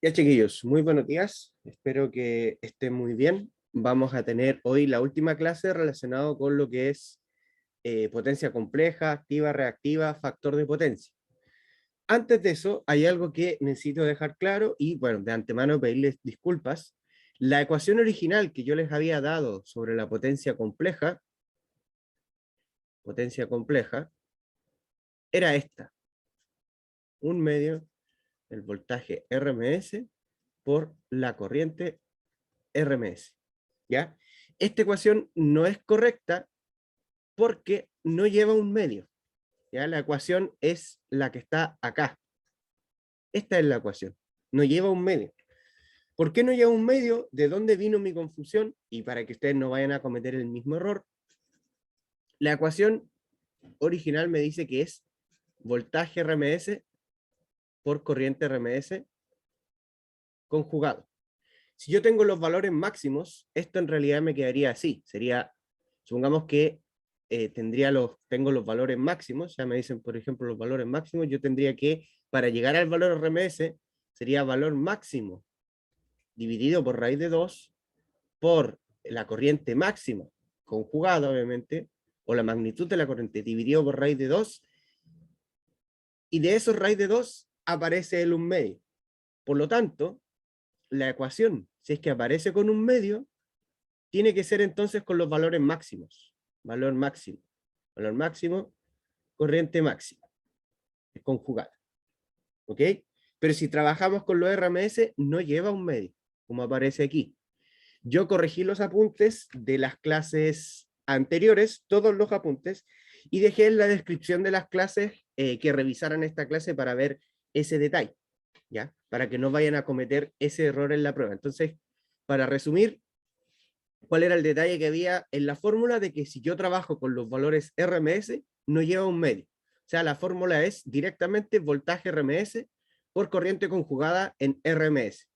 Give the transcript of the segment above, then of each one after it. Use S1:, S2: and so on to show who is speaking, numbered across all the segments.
S1: Ya, chiquillos, muy buenos días. Espero que estén muy bien. Vamos a tener hoy la última clase relacionada con lo que es potencia compleja, activa, reactiva, factor de potencia. Antes de eso, hay algo que necesito dejar claro y, bueno, de antemano pedirles disculpas. La ecuación original que yo les había dado sobre la potencia compleja, era esta: un medio del voltaje RMS por la corriente RMS. ¿Ya? Esta ecuación no es correcta porque no lleva un medio. ¿Ya? La ecuación es la que está acá. Esta es la ecuación. No lleva un medio. ¿Por qué no lleva un medio? ¿De dónde vino mi confusión? Y para que ustedes no vayan a cometer el mismo error, la ecuación original me dice que es voltaje RMS por corriente RMS conjugado. Si yo tengo los valores máximos, esto en realidad me quedaría así. Sería, supongamos que tengo los valores máximos, ya me dicen, por ejemplo, los valores máximos, yo tendría que, para llegar al valor RMS, sería valor máximo dividido por raíz de 2 por la corriente máxima, conjugada, obviamente, o la magnitud de la corriente dividido por raíz de 2, y de esos raíz de 2 aparece el un medio. Por lo tanto, la ecuación, si es que aparece con un medio, tiene que ser entonces con los valores máximos. Valor máximo, corriente máxima, es conjugada. ¿Ok? Pero si trabajamos con los RMS, no lleva un medio, como aparece aquí. Yo corregí los apuntes de las clases anteriores, todos los apuntes, y dejé en la descripción de las clases que revisaran esta clase para ver ese detalle, ¿ya? Para que no vayan a cometer ese error en la prueba. Entonces, para resumir, ¿cuál era el detalle que había en la fórmula? De que si yo trabajo con los valores RMS, no lleva un medio. O sea, la fórmula es directamente voltaje RMS por corriente conjugada en RMS.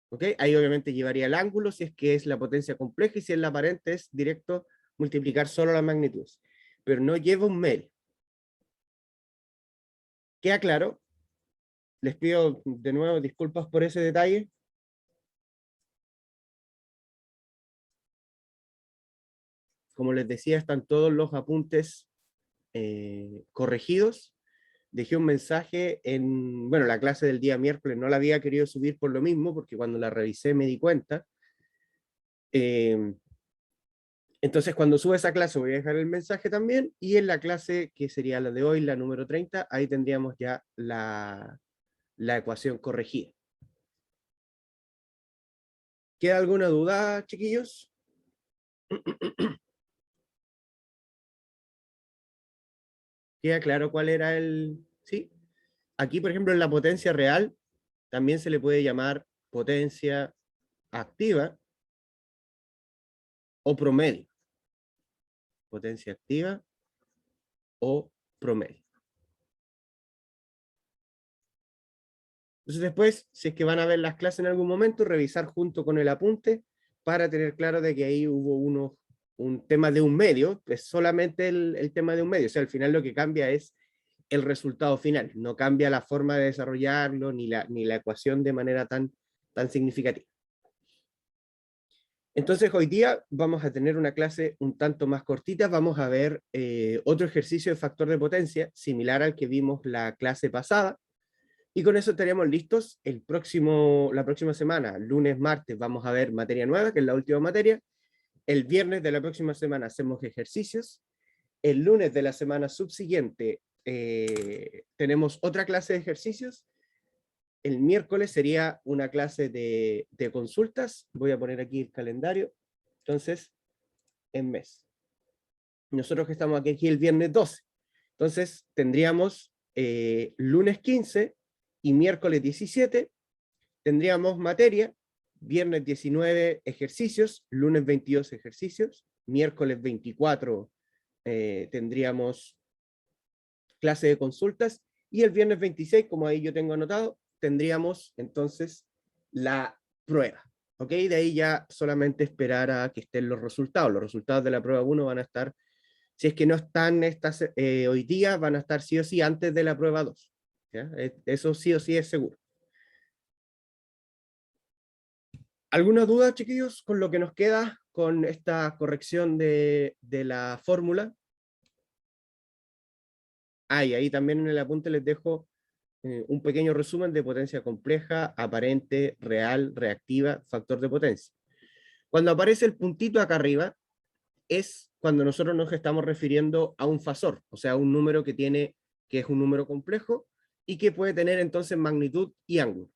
S1: ¿Ok? Ahí obviamente llevaría el ángulo si es que es la potencia compleja, y si es la aparente es directo multiplicar solo las magnitudes. Pero no lleva un medio. ¿Queda claro? Les pido de nuevo disculpas por ese detalle. Como les decía, están todos los apuntes corregidos. Dejé un mensaje en, bueno, la clase del día miércoles no la había querido subir por lo mismo, porque cuando la revisé me di cuenta. Entonces, cuando sube esa clase voy a dejar el mensaje también, y en la clase que sería la de hoy, la número 30, ahí tendríamos ya la ecuación corregida. ¿Queda alguna duda, chiquillos? ¿Queda claro cuál era el...? ¿Sí? Aquí, por ejemplo, en la potencia real, también se le puede llamar potencia activa o promedio. Potencia activa o promedio. Entonces después, si es que van a ver las clases en algún momento, revisar junto con el apunte para tener claro de que ahí hubo un tema de un medio, es solamente el tema de un medio. O sea, al final lo que cambia es el resultado final, no cambia la forma de desarrollarlo ni la ecuación de manera tan significativa. Entonces hoy día vamos a tener una clase un tanto más cortita, vamos a ver otro ejercicio de factor de potencia, similar al que vimos la clase pasada, y con eso estaríamos listos. La próxima semana, lunes, martes, vamos a ver materia nueva, que es la última materia. El viernes de la próxima semana hacemos ejercicios. El lunes de la semana subsiguiente tenemos otra clase de ejercicios. El miércoles sería una clase de consultas. Voy a poner aquí el calendario. Entonces, en mes. Nosotros que estamos aquí el viernes 12. Entonces, tendríamos lunes 15 y miércoles 17, tendríamos materia, viernes 19 ejercicios, lunes 22 ejercicios, miércoles 24 tendríamos clase de consultas, y el viernes 26, como ahí yo tengo anotado, tendríamos entonces la prueba. ¿Ok? De ahí ya solamente esperar a que estén los resultados. Los resultados de la prueba 1 van a estar, si es que no están hoy día, van a estar sí o sí antes de la prueba 2. ¿Ya? Eso sí o sí es seguro. ¿Alguna duda, chiquillos, con lo que nos queda con esta corrección de la fórmula? Y ahí también en el apunte les dejo un pequeño resumen de potencia compleja, aparente, real, reactiva, factor de potencia. Cuando aparece el puntito acá arriba, es cuando nosotros nos estamos refiriendo a un fasor, o sea, un número que es un número complejo y que puede tener entonces magnitud y ángulo.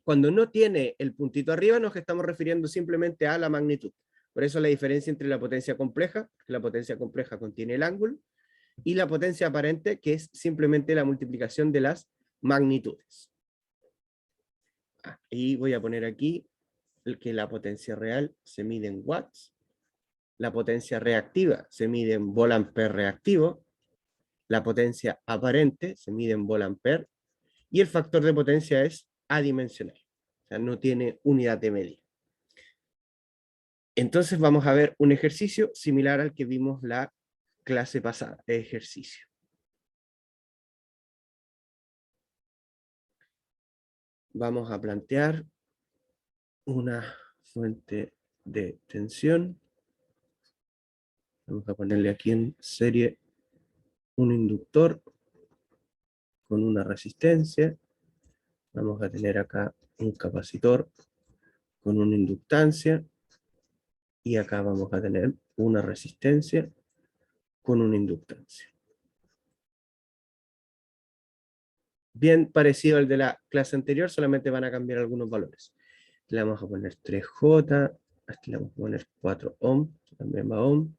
S1: Cuando no tiene el puntito arriba, nos estamos refiriendo simplemente a la magnitud. Por eso la diferencia entre la potencia compleja, que la potencia compleja contiene el ángulo, y la potencia aparente, que es simplemente la multiplicación de las magnitudes. Y voy a poner aquí que la potencia real se mide en watts, la potencia reactiva se mide en volt-ampere reactivo, la potencia aparente se mide en volt-ampere, y el factor de potencia es adimensional, o sea, no tiene unidad de medida. Entonces vamos a ver un ejercicio similar al que vimos la clase pasada, ejercicio. Vamos a plantear una fuente de tensión. Vamos a ponerle aquí en serie un inductor con una resistencia. Vamos a tener acá un capacitor con una inductancia. Y acá vamos a tener una resistencia con una inductancia. Bien parecido al de la clase anterior, solamente van a cambiar algunos valores. Le vamos a poner 3J, aquí le vamos a poner 4 ohm, también va ohm,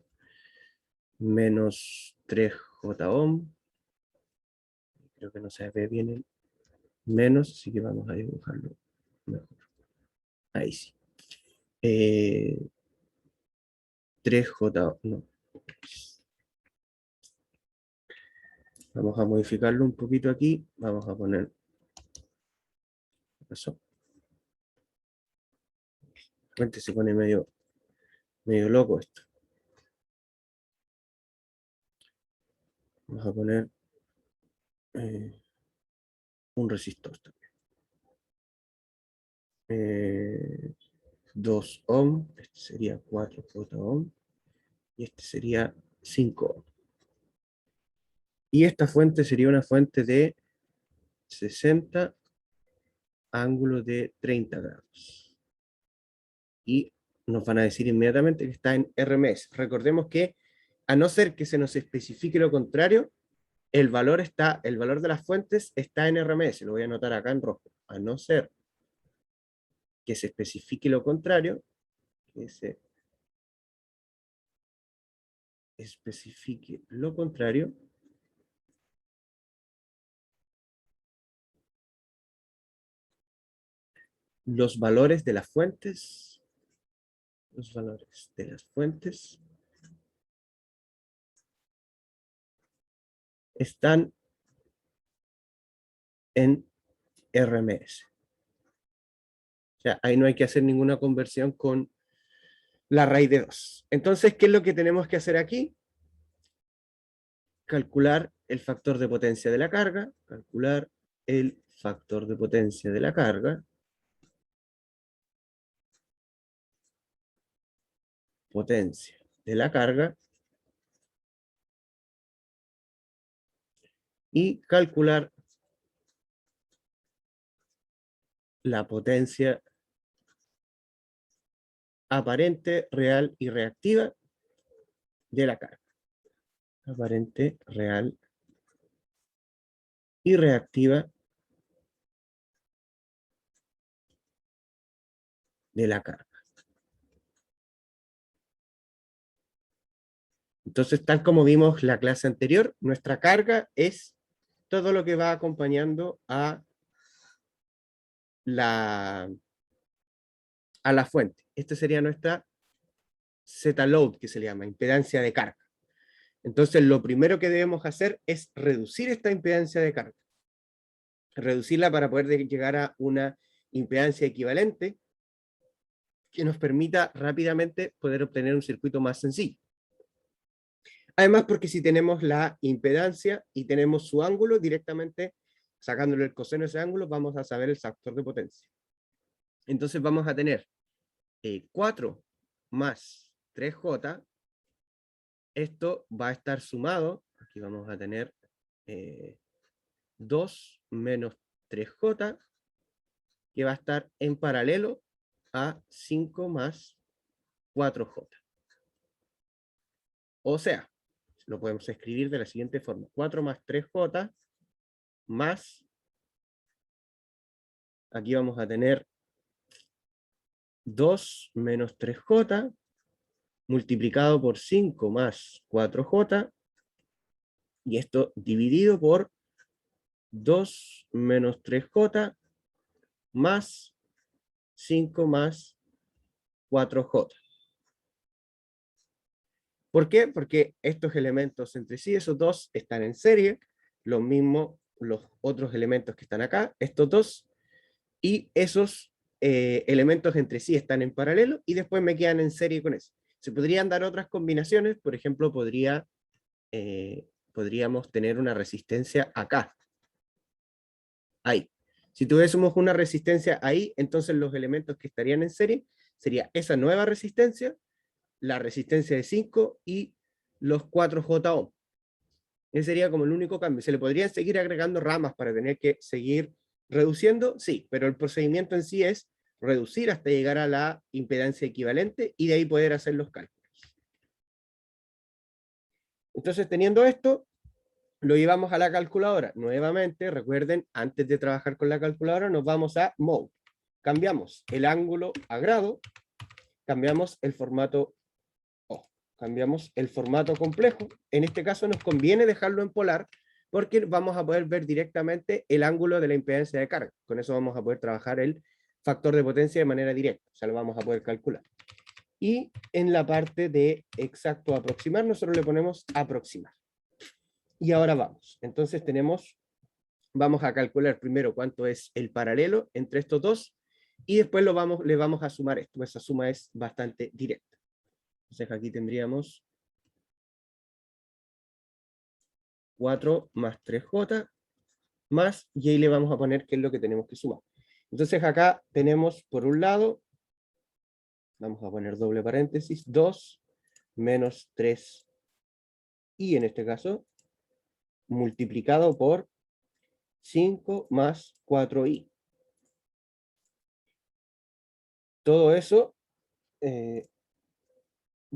S1: menos 3J ohm, creo que no se ve bien el menos, así que vamos a dibujarlo mejor. Ahí sí. 3J, no. Vamos a modificarlo un poquito aquí, vamos a poner eso. Realmente se pone medio loco esto. Vamos a poner un resistor también. 2 ohm, este sería 4J ohm, y este sería 5 ohm. Y esta fuente sería una fuente de 60, ángulo de 30 grados. Y nos van a decir inmediatamente que está en RMS. Recordemos que, a no ser que se nos especifique lo contrario, el valor de las fuentes está en RMS. Lo voy a anotar acá en rojo. A no ser que se especifique lo contrario, que se especifique lo contrario, los valores de las fuentes, están en RMS. O sea, ahí no hay que hacer ninguna conversión con la raíz de 2. Entonces, ¿qué es lo que tenemos que hacer aquí? Calcular el factor de potencia de la carga, calcular el factor de potencia de la carga, potencia de la carga, y calcular la potencia aparente, real y reactiva de la carga. Aparente, real y reactiva de la carga. Entonces, tal como vimos la clase anterior, nuestra carga es todo lo que va acompañando a la fuente. Esta sería nuestra Z-load, que se le llama, impedancia de carga. Entonces, lo primero que debemos hacer es reducir esta impedancia de carga. Reducirla para poder llegar a una impedancia equivalente que nos permita rápidamente poder obtener un circuito más sencillo. Además, porque si tenemos la impedancia y tenemos su ángulo, directamente sacándole el coseno de ese ángulo, vamos a saber el factor de potencia. Entonces vamos a tener 4 más 3J. Esto va a estar sumado. Aquí vamos a tener 2 menos 3J, que va a estar en paralelo a 5 más 4J. O sea, lo podemos escribir de la siguiente forma. 4 más 3J más, aquí vamos a tener 2 menos 3J multiplicado por 5 más 4J, y esto dividido por 2 menos 3J más 5 más 4J. ¿Por qué? Porque estos elementos entre sí, esos dos, están en serie, lo mismo los otros elementos que están acá, estos dos, y esos elementos entre sí están en paralelo, y después me quedan en serie con eso. Se podrían dar otras combinaciones, por ejemplo, podríamos tener una resistencia acá, ahí. Si tuviésemos una resistencia ahí, entonces los elementos que estarían en serie sería esa nueva resistencia, la resistencia de 5 y los 4J ohm. Ese sería como el único cambio. ¿Se le podrían seguir agregando ramas para tener que seguir reduciendo? Sí, pero el procedimiento en sí es reducir hasta llegar a la impedancia equivalente y de ahí poder hacer los cálculos. Entonces, teniendo esto, lo llevamos a la calculadora. Nuevamente, recuerden, antes de trabajar con la calculadora, nos vamos a Mode. Cambiamos el ángulo a grado, cambiamos el formato cambiamos el formato complejo. En este caso nos conviene dejarlo en polar porque vamos a poder ver directamente el ángulo de la impedancia de carga. Con eso vamos a poder trabajar el factor de potencia de manera directa, o sea, lo vamos a poder calcular. Y en la parte de exacto aproximar, nosotros le ponemos aproximar. Y ahora vamos. Entonces vamos a calcular primero cuánto es el paralelo entre estos dos, y después le vamos a sumar esto. Esa suma es bastante directa. Entonces aquí tendríamos 4 más 3J más, y ahí le vamos a poner qué es lo que tenemos que sumar. Entonces acá tenemos, por un lado, vamos a poner doble paréntesis, 2 menos 3, y en este caso, multiplicado por 5 más 4i. Todo eso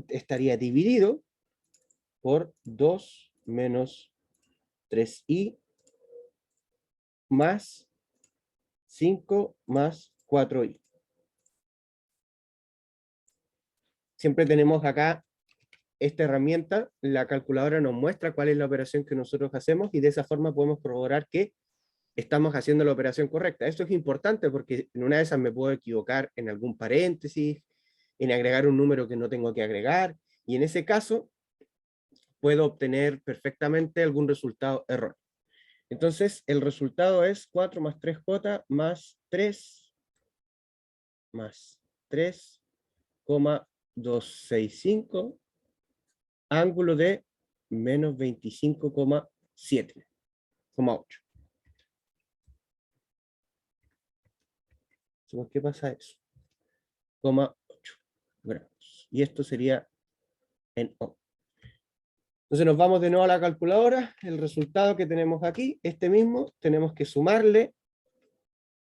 S1: estaría dividido por 2 menos 3i más 5 más 4i. Siempre tenemos acá esta herramienta, la calculadora nos muestra cuál es la operación que nosotros hacemos, y de esa forma podemos corroborar que estamos haciendo la operación correcta. Esto es importante porque en una de esas me puedo equivocar en algún paréntesis, en agregar un número que no tengo que agregar, y en ese caso puedo obtener perfectamente algún resultado erróneo. Entonces el resultado es 4 más 3J más 3,265, ángulo de menos 25,7,8. ¿Por qué pasa eso? 0,8 grados. Y esto sería en ohm. Entonces nos vamos de nuevo a la calculadora. El resultado que tenemos aquí, este mismo, tenemos que sumarle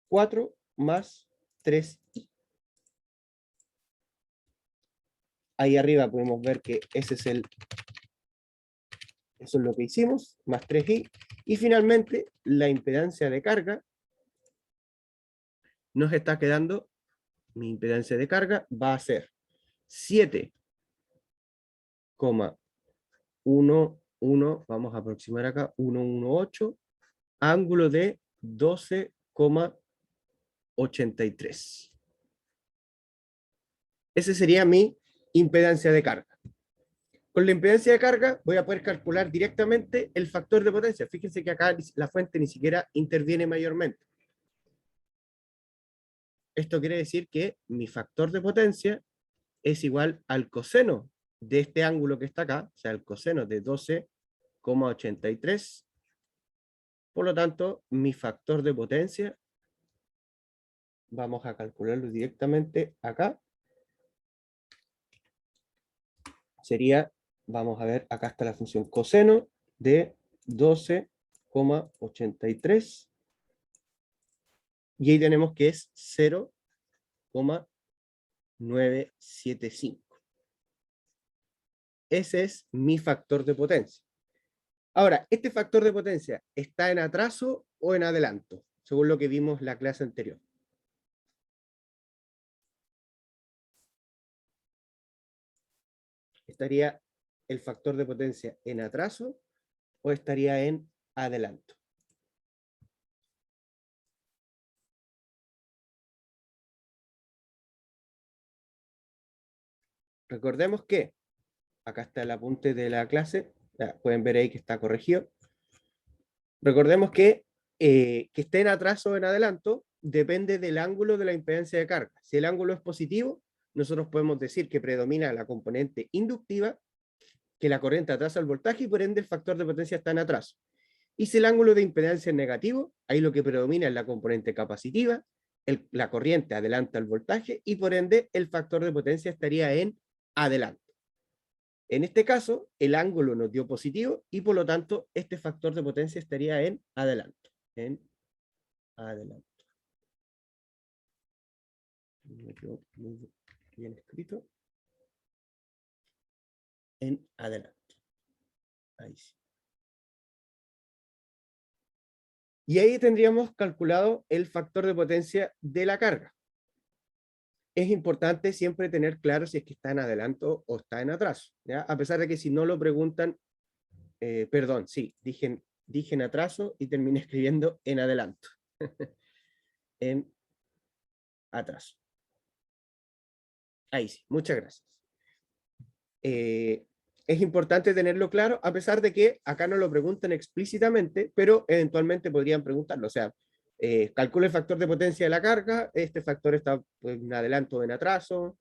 S1: 4 más 3i. Ahí arriba podemos ver que eso es lo que hicimos, más 3i. Y finalmente, la impedancia de carga nos está quedando, mi impedancia de carga va a ser 7,11, vamos a aproximar acá, 118, ángulo de 12,83. Ese sería mi impedancia de carga. Con la impedancia de carga voy a poder calcular directamente el factor de potencia. Fíjense que acá la fuente ni siquiera interviene mayormente. Esto quiere decir que mi factor de potencia es igual al coseno de este ángulo que está acá, o sea, el coseno de 12,83. Por lo tanto, mi factor de potencia vamos a calcularlo directamente acá. Sería, vamos a ver, acá está la función coseno de 12,83. Y ahí tenemos que es 0,975. Ese es mi factor de potencia. Ahora, ¿este factor de potencia está en atraso o en adelanto? Según lo que vimos la clase anterior. ¿Estaría el factor de potencia en atraso o estaría en adelanto? Recordemos que, acá está el apunte de la clase, ya, pueden ver ahí que está corregido. Recordemos que esté en atraso o en adelanto depende del ángulo de la impedancia de carga. Si el ángulo es positivo, nosotros podemos decir que predomina la componente inductiva, que la corriente atrasa el voltaje y por ende el factor de potencia está en atraso. Y si el ángulo de impedancia es negativo, ahí lo que predomina es la componente capacitiva, la corriente adelanta el voltaje y por ende el factor de potencia estaría en adelanto. En este caso, el ángulo nos dio positivo y por lo tanto este factor de potencia estaría en adelanto. En adelanto. Muy bien escrito. En adelanto. Ahí sí. Y ahí tendríamos calculado el factor de potencia de la carga. Es importante siempre tener claro si es que está en adelanto o está en atraso, ¿ya? A pesar de que si no lo preguntan, perdón, sí, dije en atraso y terminé escribiendo en adelanto. En atraso. Ahí sí, muchas gracias. Es importante tenerlo claro, a pesar de que acá no lo preguntan explícitamente, pero eventualmente podrían preguntarlo. O sea, calcula el factor de potencia de la carga, este factor está en adelanto o en atraso,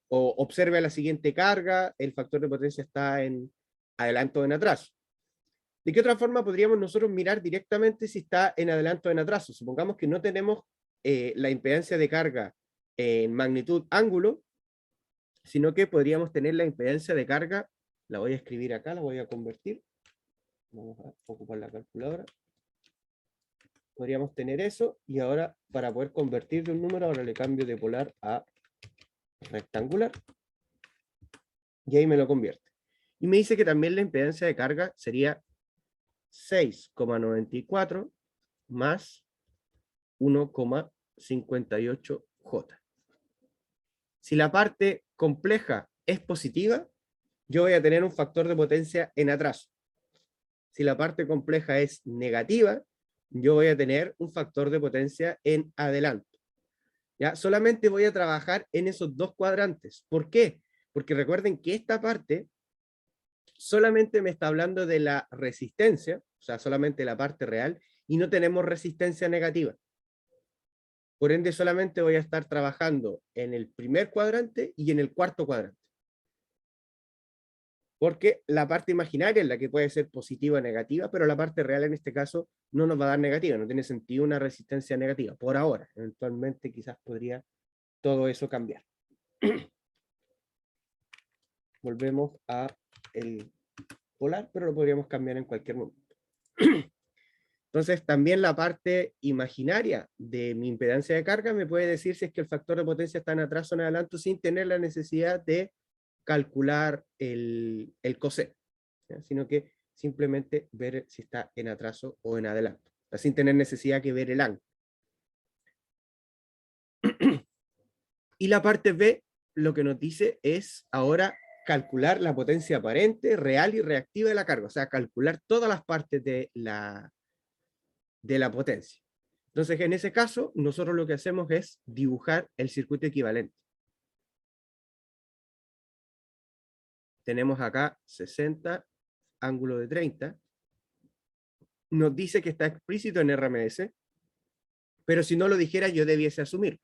S1: o observe la siguiente carga, el factor de potencia está en adelanto o en atraso. ¿De qué otra forma podríamos nosotros mirar directamente si está en adelanto o en atraso? Supongamos que no tenemos la impedancia de carga en magnitud ángulo, sino que podríamos tener la impedancia de carga, la voy a escribir acá, la voy a convertir, vamos a ocupar la calculadora, podríamos tener eso, y ahora para poder convertir de un número, ahora le cambio de polar a rectangular, y ahí me lo convierte. Y me dice que también la impedancia de carga sería 6,94 más 1,58J. Si la parte compleja es positiva, yo voy a tener un factor de potencia en atraso. Si la parte compleja es negativa, yo voy a tener un factor de potencia en adelanto. ¿Ya? Solamente voy a trabajar en esos dos cuadrantes. ¿Por qué? Porque recuerden que esta parte solamente me está hablando de la resistencia, o sea, solamente la parte real, y no tenemos resistencia negativa. Por ende, solamente voy a estar trabajando en el primer cuadrante y en el cuarto cuadrante. Porque la parte imaginaria es la que puede ser positiva o negativa, pero la parte real en este caso no nos va a dar negativa, no tiene sentido una resistencia negativa, por ahora. Eventualmente quizás podría todo eso cambiar. Volvemos a el polar, pero lo podríamos cambiar en cualquier momento. Entonces, también la parte imaginaria de mi impedancia de carga me puede decir si es que el factor de potencia está en atraso o en adelanto sin tener la necesidad de calcular el coseno, ¿ya? Sino que simplemente ver si está en atraso o en adelanto, sin tener necesidad que ver el ángulo. Y la parte B lo que nos dice es ahora calcular la potencia aparente, real y reactiva de la carga, o sea, calcular todas las partes de la potencia. Entonces, en ese caso, nosotros lo que hacemos es dibujar el circuito equivalente. Tenemos acá 60, ángulo de 30. Nos dice que está explícito en RMS, pero si no lo dijera, yo debiese asumir.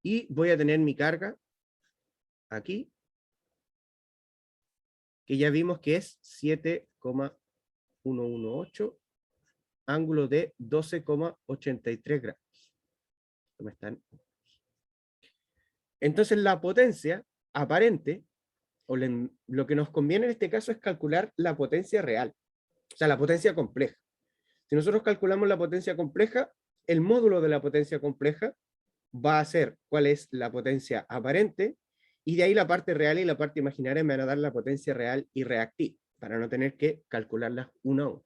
S1: Y voy a tener mi carga aquí, que ya vimos que es 7,118, ángulo de 12,83 grados. Esto me está en... Entonces la potencia aparente, lo que nos conviene en este caso es calcular la potencia real, o sea, la potencia compleja. Si nosotros calculamos la potencia compleja, el módulo de la potencia compleja va a ser cuál es la potencia aparente, y de ahí la parte real y la parte imaginaria me van a dar la potencia real y reactiva, para no tener que calcularlas uno a uno.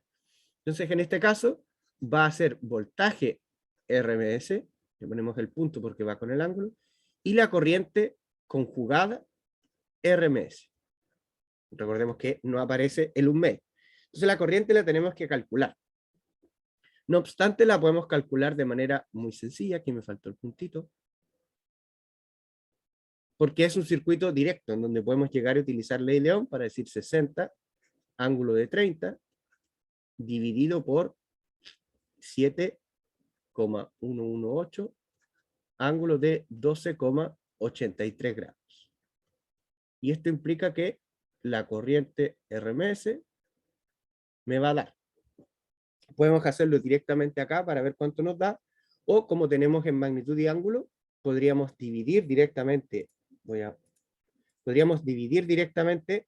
S1: Entonces, en este caso, va a ser voltaje RMS, le ponemos el punto porque va con el ángulo, y la corriente conjugada RMS. Recordemos que no aparece el 1 medio. Entonces, la corriente la tenemos que calcular. No obstante, la podemos calcular de manera muy sencilla. Aquí me faltó el puntito. Porque es un circuito directo en donde podemos llegar a utilizar ley de Ohm para decir 60, ángulo de 30, dividido por 7,118, ángulo de 12,83 grados. Y esto implica que la corriente RMS me va a dar. Podemos hacerlo directamente acá para ver cuánto nos da, o como tenemos en magnitud y ángulo, podríamos dividir directamente, podríamos dividir directamente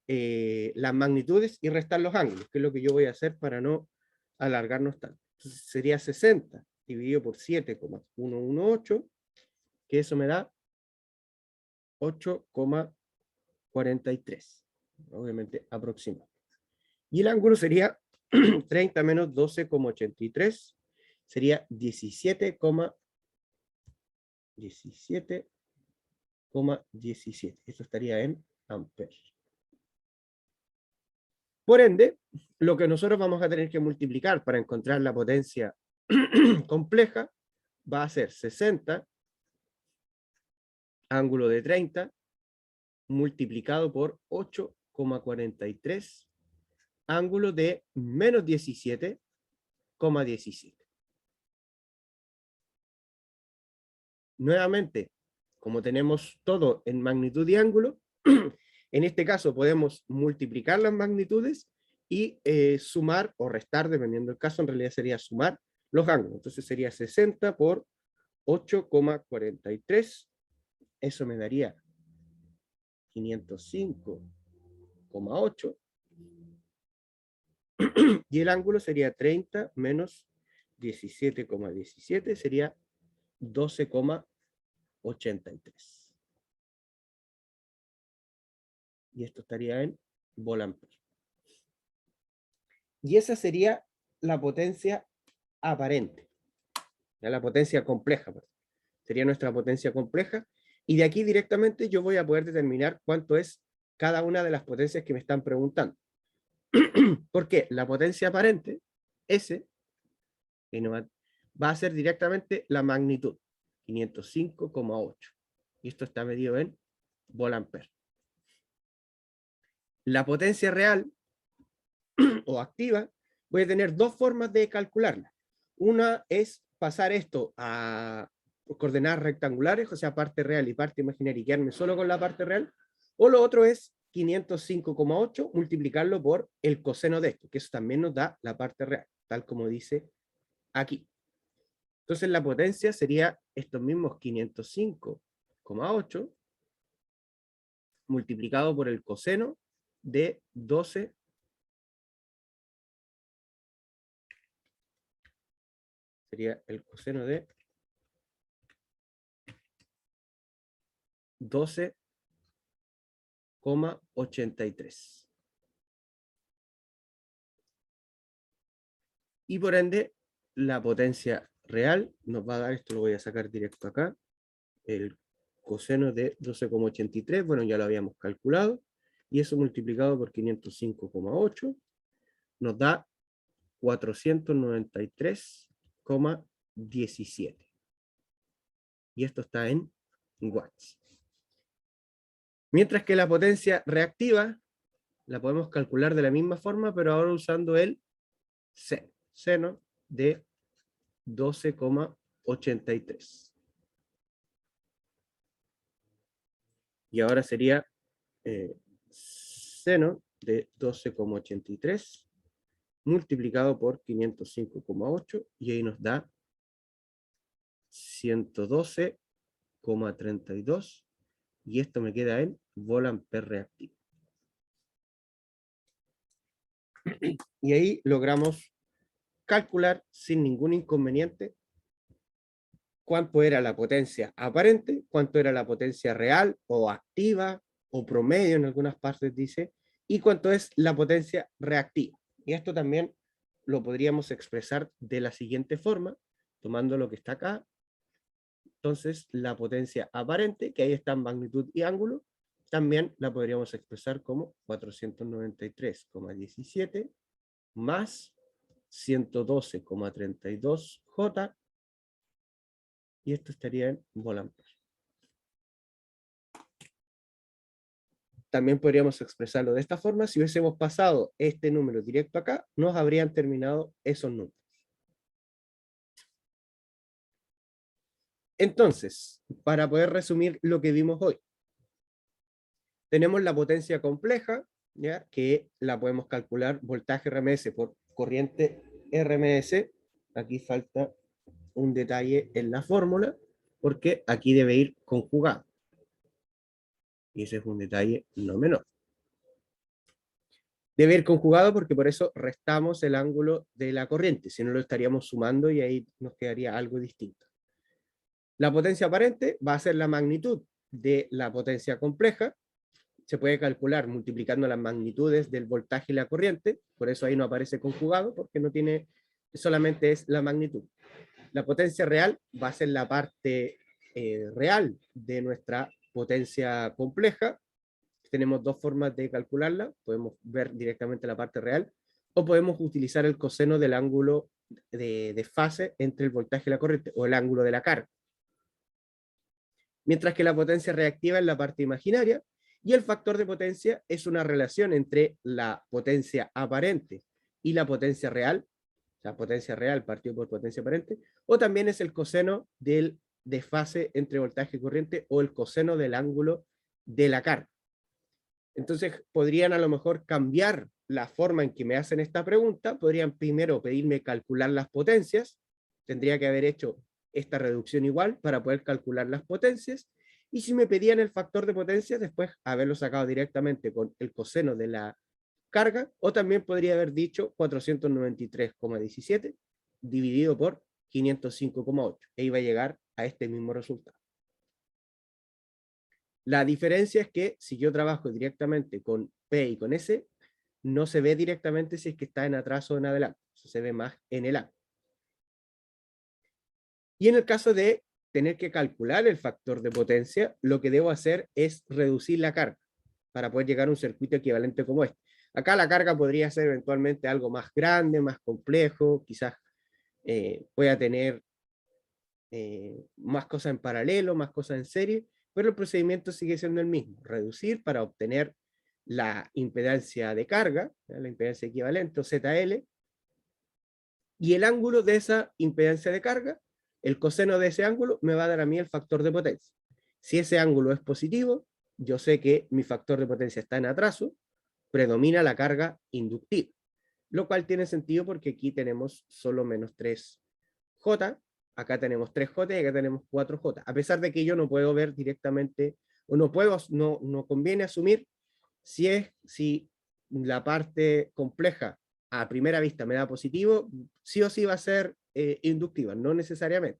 S1: las magnitudes y restar los ángulos, que es lo que yo voy a hacer para no alargarnos tanto. Entonces sería 60 dividido por 7,118, que eso me da 8,43, obviamente aproximado. Y el ángulo sería 30 menos 12,83, sería 17,17. Eso estaría en amperes. Por ende, lo que nosotros vamos a tener que multiplicar para encontrar la potencia compleja va a ser 60, ángulo de 30, multiplicado por 8,43, ángulo de menos 17,17. Nuevamente, como tenemos todo en magnitud y ángulo, en este caso podemos multiplicar las magnitudes y sumar o restar, dependiendo del caso, en realidad sería sumar los ángulos. Entonces sería 60 por 8,43, eso me daría 505,8, y el ángulo sería 30 menos 17,17, sería 12,83. Y esto estaría en volt-ampere. Y esa sería la potencia aparente, ya la potencia compleja, sería nuestra potencia compleja, y de aquí directamente yo voy a poder determinar cuánto es cada una de las potencias que me están preguntando. Porque la potencia aparente, S, va a ser directamente la magnitud, 505,8. Y esto está medido en volt-ampere. La potencia real o activa, voy a tener dos formas de calcularla. Una es pasar esto a coordenadas rectangulares, o sea, parte real y parte imaginaria, y quedarme solo con la parte real. O lo otro es 505,8, multiplicarlo por el coseno de esto, que eso también nos da la parte real, tal como dice aquí. Entonces la potencia sería estos mismos 505,8 multiplicado por el coseno de 12. Sería el coseno de 12,83. Y por ende, la potencia real nos va a dar, esto lo voy a sacar directo acá, el coseno de 12,83, bueno, ya lo habíamos calculado, y eso multiplicado por 505,8 nos da 493,17. Y esto está en watts. Mientras que la potencia reactiva la podemos calcular de la misma forma, pero ahora usando el seno de 12,83. Y ahora sería seno de 12,83 multiplicado por 505,8, y ahí nos da 112,32 y esto me queda en Volampere reactivo. Y ahí logramos calcular sin ningún inconveniente cuánto era la potencia aparente, cuánto era la potencia real o activa o promedio en algunas partes dice, y cuánto es la potencia reactiva. Y esto también lo podríamos expresar de la siguiente forma, tomando lo que está acá. Entonces, la potencia aparente, que ahí está en magnitud y ángulo, también la podríamos expresar como 493,17 más 112,32 J, y esto estaría en Volampere. También podríamos expresarlo de esta forma: si hubiésemos pasado este número directo acá, nos habrían terminado esos números. Entonces, para poder resumir lo que vimos hoy, tenemos la potencia compleja, ¿ya? Que la podemos calcular voltaje RMS por corriente RMS. Aquí falta un detalle en la fórmula, porque aquí debe ir conjugado. Y ese es un detalle no menor. Debe ir conjugado porque por eso restamos el ángulo de la corriente, si no lo estaríamos sumando y ahí nos quedaría algo distinto. La potencia aparente va a ser la magnitud de la potencia compleja. Se puede calcular multiplicando las magnitudes del voltaje y la corriente, por eso ahí no aparece conjugado, porque no tiene, solamente es la magnitud. La potencia real va a ser la parte real de nuestra potencia compleja. Tenemos dos formas de calcularla, podemos ver directamente la parte real, o podemos utilizar el coseno del ángulo de fase entre el voltaje y la corriente, o el ángulo de la carga. Mientras que la potencia reactiva es la parte imaginaria, y el factor de potencia es una relación entre la potencia aparente y la potencia real, o sea, potencia real partido por potencia aparente, o también es el coseno del desfase entre voltaje y corriente, o el coseno del ángulo de la carga. Entonces, podrían a lo mejor cambiar la forma en que me hacen esta pregunta. Podrían primero pedirme calcular las potencias. Tendría que haber hecho esta reducción igual para poder calcular las potencias. Y si me pedían el factor de potencia, después haberlo sacado directamente con el coseno de la carga, o también podría haber dicho 493,17 dividido por 505,8. E iba a llegar a este mismo resultado. La diferencia es que si yo trabajo directamente con P y con S, no se ve directamente si es que está en atraso o en adelante, se ve más en el A. Y en el caso de tener que calcular el factor de potencia, lo que debo hacer es reducir la carga para poder llegar a un circuito equivalente como este. Acá la carga podría ser eventualmente algo más grande, más complejo, quizás pueda tener más cosas en paralelo, más cosas en serie, pero el procedimiento sigue siendo el mismo: reducir para obtener la impedancia de carga, la impedancia equivalente o ZL, y el ángulo de esa impedancia de carga, el coseno de ese ángulo, me va a dar a mí el factor de potencia. Si ese ángulo es positivo, yo sé que mi factor de potencia está en atraso, predomina la carga inductiva, lo cual tiene sentido porque aquí tenemos solo menos 3J, acá tenemos 3J y acá tenemos 4J. A pesar de que yo no puedo ver directamente, o no conviene asumir si la parte compleja a primera vista me da positivo, sí o sí va a ser inductiva, no necesariamente.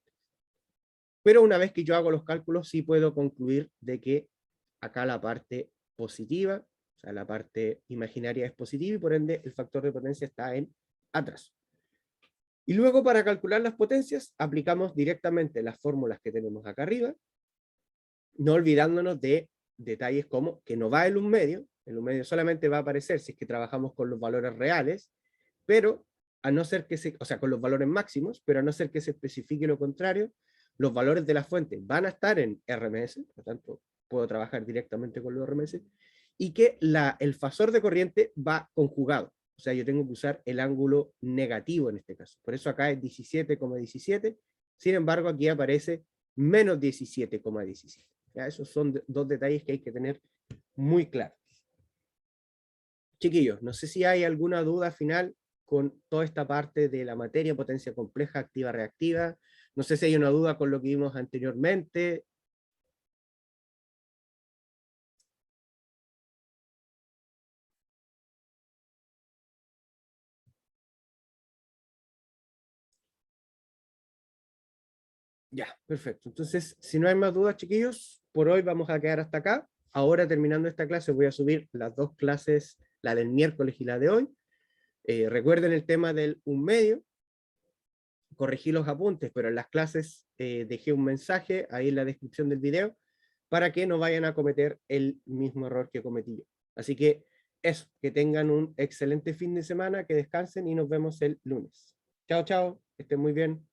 S1: Pero una vez que yo hago los cálculos, sí puedo concluir de que acá la parte positiva, o sea, la parte imaginaria es positiva y por ende el factor de potencia está en atraso. Y luego, para calcular las potencias, aplicamos directamente las fórmulas que tenemos acá arriba, no olvidándonos de detalles como que no va el 1/2, el 1/2 solamente va a aparecer si es que trabajamos con los valores reales, pero a no ser que o sea, con los valores máximos, pero a no ser que se especifique lo contrario, los valores de la fuente van a estar en RMS, por lo tanto, puedo trabajar directamente con los RMS, y que el fasor de corriente va conjugado. O sea, yo tengo que usar el ángulo negativo en este caso. Por eso acá es 17,17. Sin embargo, aquí aparece menos 17,17. Esos son dos detalles que hay que tener muy claros. Chiquillos, no sé si hay alguna duda final con toda esta parte de la materia, potencia compleja, activa, reactiva. No sé si hay una duda con lo que vimos anteriormente. Ya, perfecto. Entonces, si no hay más dudas, chiquillos, por hoy vamos a quedar hasta acá. Ahora, terminando esta clase, voy a subir las dos clases, la del miércoles y la de hoy. Recuerden el tema del 1 medio. Corregí los apuntes, pero en las clases dejé un mensaje ahí en la descripción del video para que no vayan a cometer el mismo error que cometí yo. Así que eso, que tengan un excelente fin de semana, que descansen y nos vemos el lunes. Chao, chao, que estén muy bien.